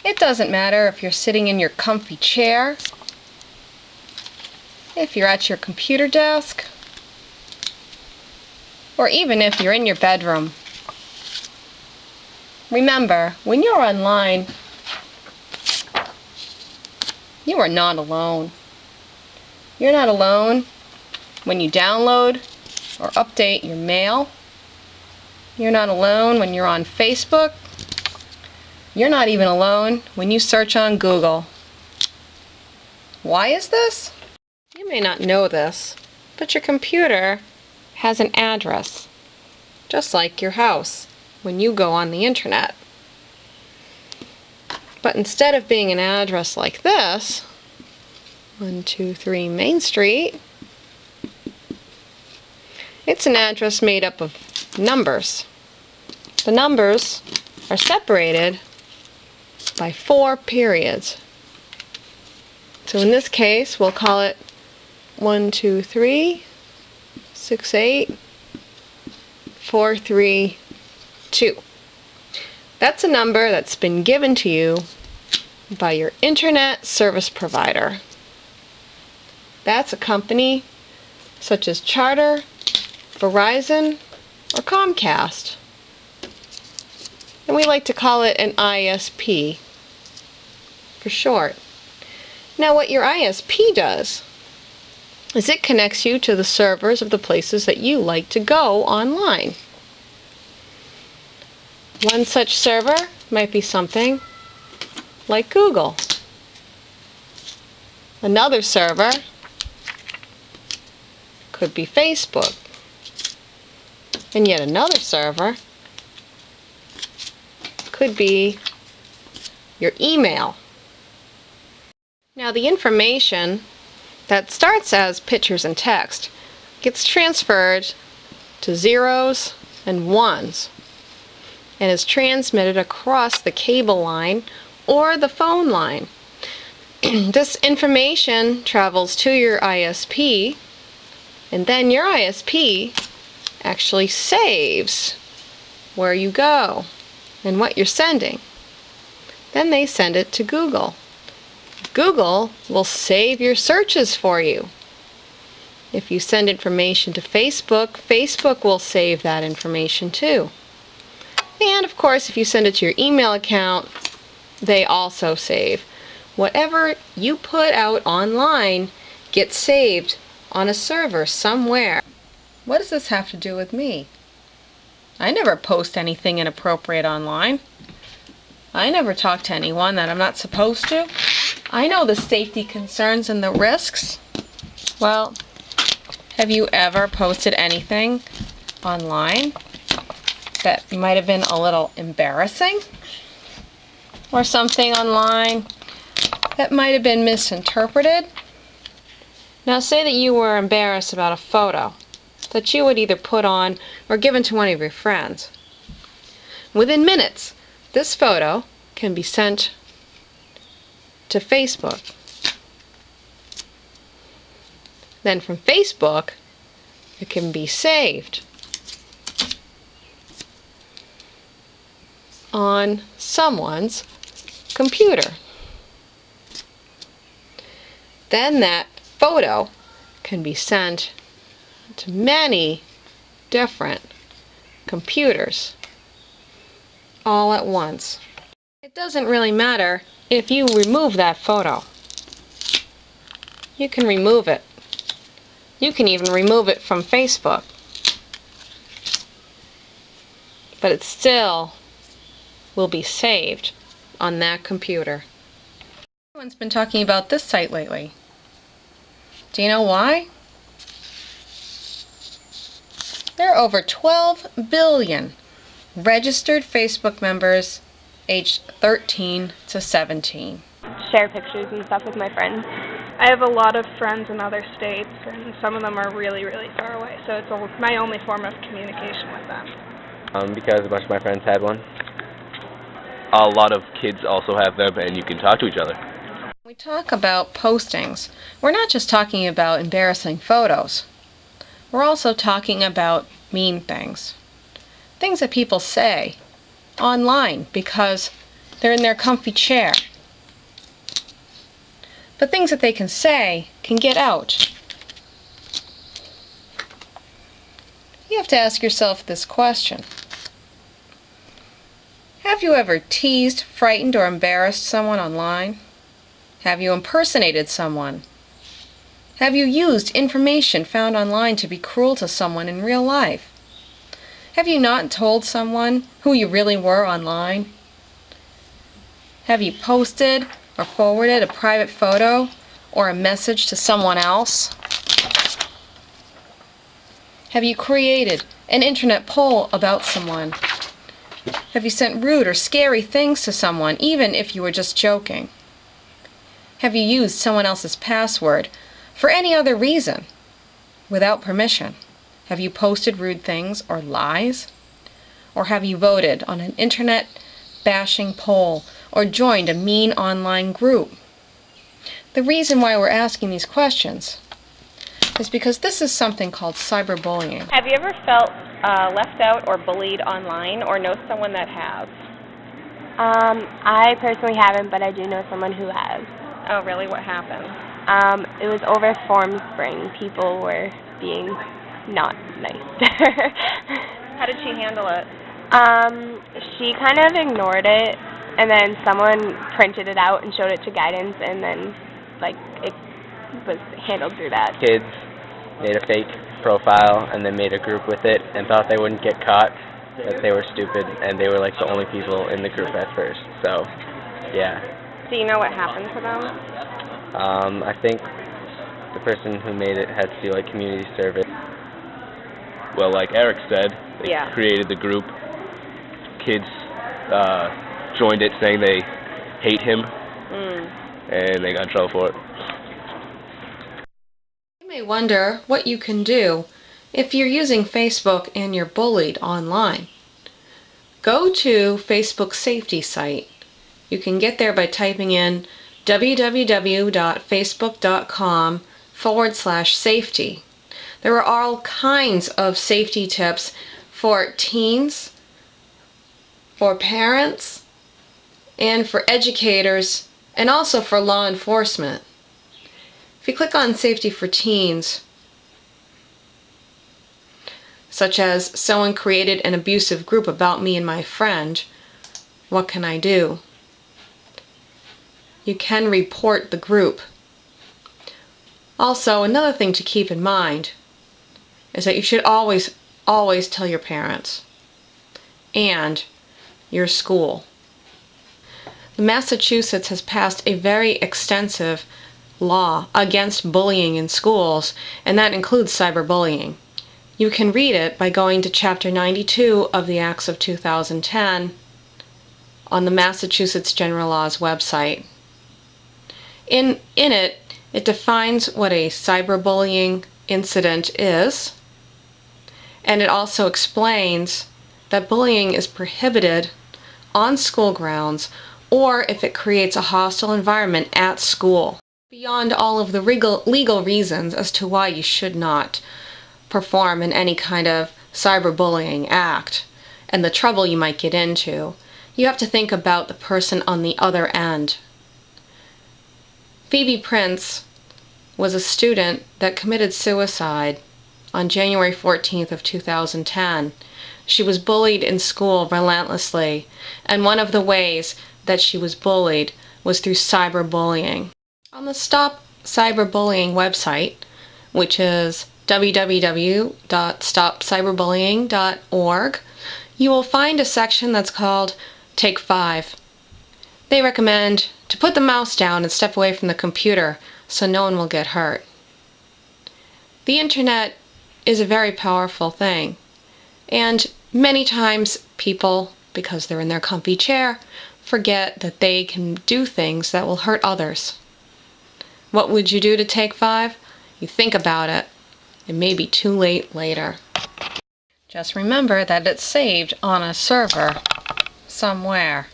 It doesn't matter if you're sitting in your comfy chair, if you're at your computer desk, or even if you're in your bedroom. Remember, when you're online, you are not alone. You're not alone when you download or update your mail. You're not alone when you're on Facebook. You're not even alone when you search on Google. Why is this? You may not know this, but your computer has an address, just like your house when you go on the internet. But instead of being an address like this, 123 Main Street, it's an address made up of numbers. The numbers are separated by 4 periods. So in this case, we'll call it 123684332. That's a number that's been given to you by your internet service provider. That's a company such as Charter, Verizon, or Comcast. And we like to call it an ISP for short. Now what your ISP does is it connects you to the servers of the places that you like to go online. One such server might be something like Google. Another server could be Facebook. And yet another server could be your email. Now the information that starts as pictures and text gets transferred to zeros and ones and is transmitted across the cable line or the phone line. This information travels to your ISP, and then your ISP actually saves where you go and what you're sending. Then they send it to Google. Google will save your searches for you. If you send information to Facebook, Facebook will save that information too. And of course, if you send it to your email account, they also save. Whatever you put out online gets saved on a server somewhere. What does this have to do with me? I never post anything inappropriate online. I never talk to anyone that I'm not supposed to. I know the safety concerns and the risks. Well, have you ever posted anything online that might have been a little embarrassing? Or something online that might have been misinterpreted? Now say that you were embarrassed about a photo that you would either put on or given to one of your friends. Within minutes, this photo can be sent to Facebook. Then from Facebook, it can be saved on someone's computer. Then that photo can be sent to many different computers all at once. It doesn't really matter if you remove that photo. You can remove it. You can even remove it from Facebook. But it still will be saved on that computer. Everyone's been talking about this site lately. Do you know why? There are over 12 billion registered Facebook members aged 13 to 17. Share pictures and stuff with my friends. I have a lot of friends in other states, and some of them are really, really far away, so it's my only form of communication with them. Because a bunch of my friends had one. A lot of kids also have them, and you can talk to each other. When we talk about postings, we're not just talking about embarrassing photos. We're also talking about mean things. Things that people say online because They're in their comfy chair. But things that they can say can get out. You have to ask yourself this question. Have you ever teased, frightened, or embarrassed someone online? Have you impersonated someone? Have you used information found online to be cruel to someone in real life? Have you not told someone who you really were online? Have you posted or forwarded a private photo or a message to someone else? Have you created an internet poll about someone? Have you sent rude or scary things to someone, even if you were just joking? Have you used someone else's password for any other reason, without permission? Have you posted rude things or lies? Or have you voted on an internet bashing poll or joined a mean online group? The reason why we're asking these questions is because this is something called cyberbullying. Have you ever felt left out or bullied online, or know someone that has? I personally haven't, but I do know someone who has. Oh, really? What happened? It was over form spring. People were being not nice. How did she handle it? She kind of ignored it, and then someone printed it out and showed it to guidance, and then, like, it was handled through that. Kids made a fake profile and then made a group with it and thought they wouldn't get caught, that they were stupid, and they were like the only people in the group at first. So, yeah. Do you know what happened to them? I think the person who made it had to do like community service. Well, like Eric said, they created the group. Kids joined it saying they hate him, and they got in trouble for it. You may wonder what you can do if you're using Facebook and you're bullied online. Go to Facebook's safety site. You can get there by typing in www.facebook.com/safety. There are all kinds of safety tips for teens, for parents, and for educators, and also for law enforcement. If you click on Safety for Teens, such as someone created an abusive group about me and my friend, what can I do? You can report the group. Also, another thing to keep in mind is that you should always tell your parents and your school. Massachusetts has passed a very extensive law against bullying in schools, and that includes cyberbullying. You can read it by going to Chapter 92 of the Acts of 2010 on the Massachusetts General Laws website. In it, it defines what a cyberbullying incident is, and it also explains that bullying is prohibited on school grounds or if it creates a hostile environment at school. Beyond all of the legal reasons as to why you should not perform in any kind of cyberbullying act and the trouble you might get into, you have to think about the person on the other end. Phoebe Prince was a student that committed suicide on January 14th of 2010. She was bullied in school relentlessly, and one of the ways that she was bullied was through cyberbullying. On the Stop Cyberbullying website, which is www.stopcyberbullying.org, you will find a section that's called Take 5. They recommend to put the mouse down and step away from the computer so no one will get hurt. The internet is a very powerful thing, and many times people, because they're in their comfy chair, forget that they can do things that will hurt others. What would you do to Take 5? You think about it. It may be too late later. Just remember that it's saved on a server somewhere.